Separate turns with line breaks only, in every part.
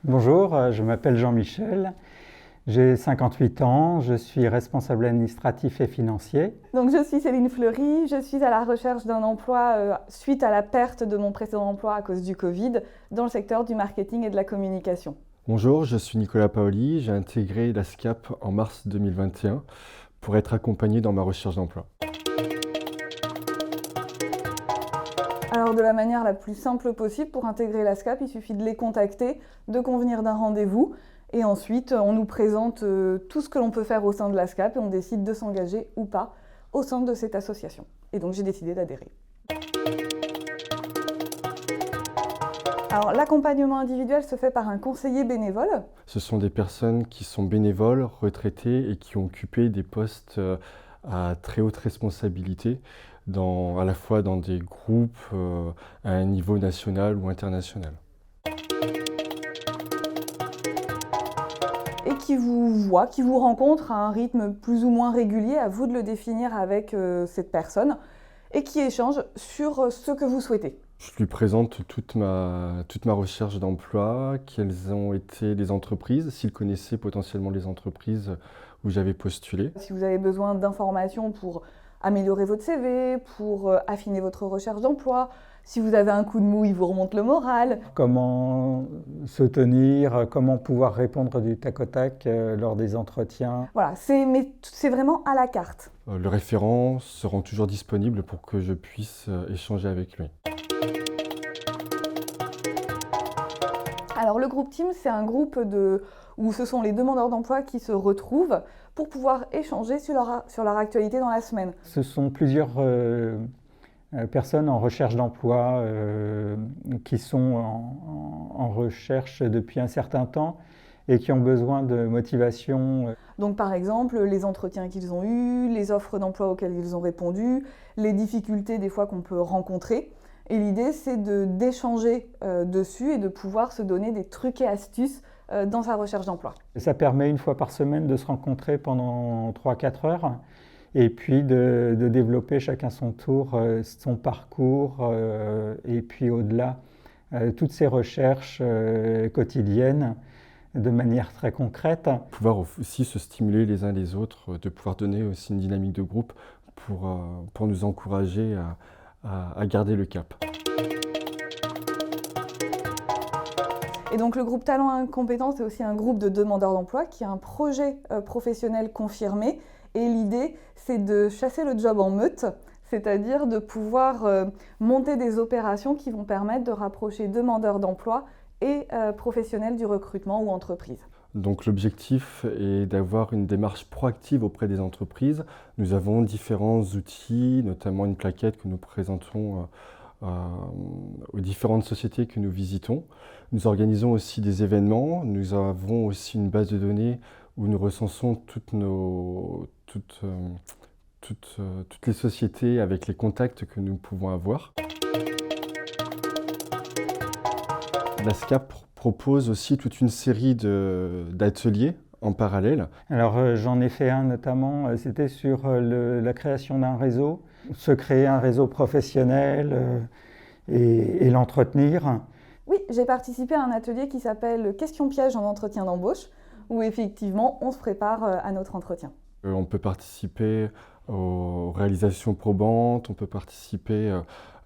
Bonjour, je m'appelle Jean-Michel, j'ai 58 ans, je suis responsable administratif et financier.
Donc je suis Céline Fleury, je suis à la recherche d'un emploi suite à la perte de mon précédent emploi à cause du Covid dans le secteur du marketing et de la communication.
Bonjour, je suis Nicolas Paoli, j'ai intégré la SCAP en mars 2021 pour être accompagné dans ma recherche d'emploi.
Alors de la manière la plus simple possible pour intégrer la SCAP, il suffit de les contacter, de convenir d'un rendez-vous et ensuite on nous présente tout ce que l'on peut faire au sein de la SCAP et on décide de s'engager ou pas au sein de cette association. Et donc j'ai décidé d'adhérer. Alors l'accompagnement individuel se fait par un conseiller bénévole.
Ce sont des personnes qui sont bénévoles, retraitées et qui ont occupé des postes à très haute responsabilité, à la fois dans des groupes à un niveau national ou international.
Et qui vous voit, qui vous rencontre à un rythme plus ou moins régulier, à vous de le définir avec cette personne, et qui échange sur ce que vous souhaitez.
Je lui présente toute ma recherche d'emploi, quelles ont été les entreprises, s'il connaissait potentiellement les entreprises où j'avais postulé.
Si vous avez besoin d'informations pour améliorer votre CV, pour affiner votre recherche d'emploi, si vous avez un coup de mou, il vous remonte le moral.
Comment se tenir, comment pouvoir répondre du tac au tac lors des entretiens.
Voilà, c'est vraiment à la carte.
Le référent se rend toujours disponible pour que je puisse échanger avec lui.
Alors le groupe Team, c'est un groupe où ce sont les demandeurs d'emploi qui se retrouvent pour pouvoir échanger sur leur actualité dans la semaine.
Ce sont plusieurs personnes en recherche d'emploi qui sont en recherche depuis un certain temps et qui ont besoin de motivation.
Donc par exemple, les entretiens qu'ils ont eus, les offres d'emploi auxquelles ils ont répondu, les difficultés des fois qu'on peut rencontrer. Et l'idée, c'est d'échanger dessus et de pouvoir se donner des trucs et astuces dans sa recherche d'emploi.
Ça permet une fois par semaine de se rencontrer pendant 3-4 heures et puis de développer chacun son tour, son parcours et puis au-delà, toutes ces recherches quotidiennes de manière très concrète.
Pouvoir aussi se stimuler les uns les autres, de pouvoir donner aussi une dynamique de groupe pour nous encourager à garder le cap.
Et donc le groupe Talent à compétences, c'est aussi un groupe de demandeurs d'emploi qui a un projet professionnel confirmé. Et l'idée, c'est de chasser le job en meute, c'est-à-dire de pouvoir monter des opérations qui vont permettre de rapprocher demandeurs d'emploi et professionnels du recrutement ou entreprises.
Donc l'objectif est d'avoir une démarche proactive auprès des entreprises. Nous avons différents outils, notamment une plaquette que nous présentons aux différentes sociétés que nous visitons. Nous organisons aussi des événements. Nous avons aussi une base de données où nous recensons toutes les sociétés avec les contacts que nous pouvons avoir. La SCAP propose aussi toute une série d'ateliers en parallèle.
Alors j'en ai fait un notamment, c'était sur la création d'un réseau, se créer un réseau professionnel et l'entretenir.
Oui, j'ai participé à un atelier qui s'appelle « Questions pièges en entretien d'embauche » où effectivement on se prépare à notre entretien.
On peut participer aux réalisations probantes, on peut participer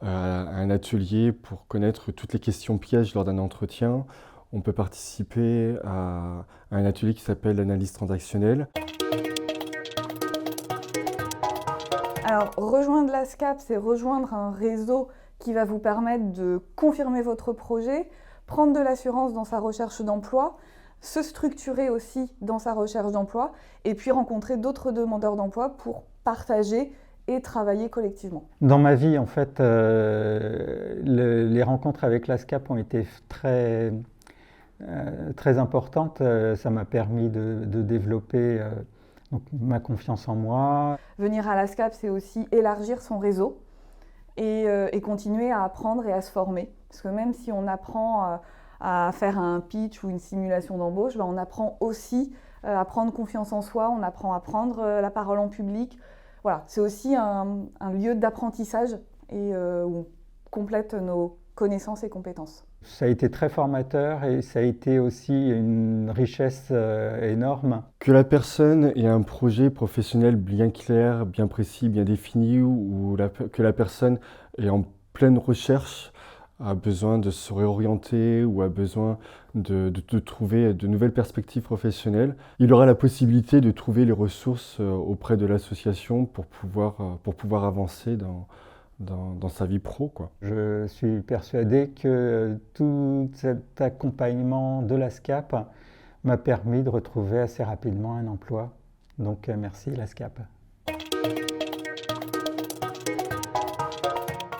à un atelier pour connaître toutes les questions pièges lors d'un entretien. On peut participer à un atelier qui s'appelle l'analyse transactionnelle.
Alors, rejoindre la SCAP, c'est rejoindre un réseau qui va vous permettre de confirmer votre projet, prendre de l'assurance dans sa recherche d'emploi, se structurer aussi dans sa recherche d'emploi et puis rencontrer d'autres demandeurs d'emploi pour partager et travailler collectivement.
Dans ma vie, en fait, les rencontres avec la SCAP ont été très importantes. Ça m'a permis de développer donc, ma confiance en moi.
Venir à la SCAP, c'est aussi élargir son réseau et continuer à apprendre et à se former. Parce que même si on apprend à faire un pitch ou une simulation d'embauche, on apprend aussi à prendre confiance en soi, on apprend à prendre la parole en public. Voilà, c'est aussi un lieu d'apprentissage et où on complète nos connaissances et compétences.
Ça a été très formateur et ça a été aussi une richesse énorme.
Que la personne ait un projet professionnel bien clair, bien précis, bien défini, ou que la personne est en pleine recherche, a besoin de se réorienter ou a besoin de trouver de nouvelles perspectives professionnelles, il aura la possibilité de trouver les ressources auprès de l'association pour pouvoir avancer dans sa vie pro, quoi.
Je suis persuadé que tout cet accompagnement de la SCAP m'a permis de retrouver assez rapidement un emploi. Donc merci la SCAP.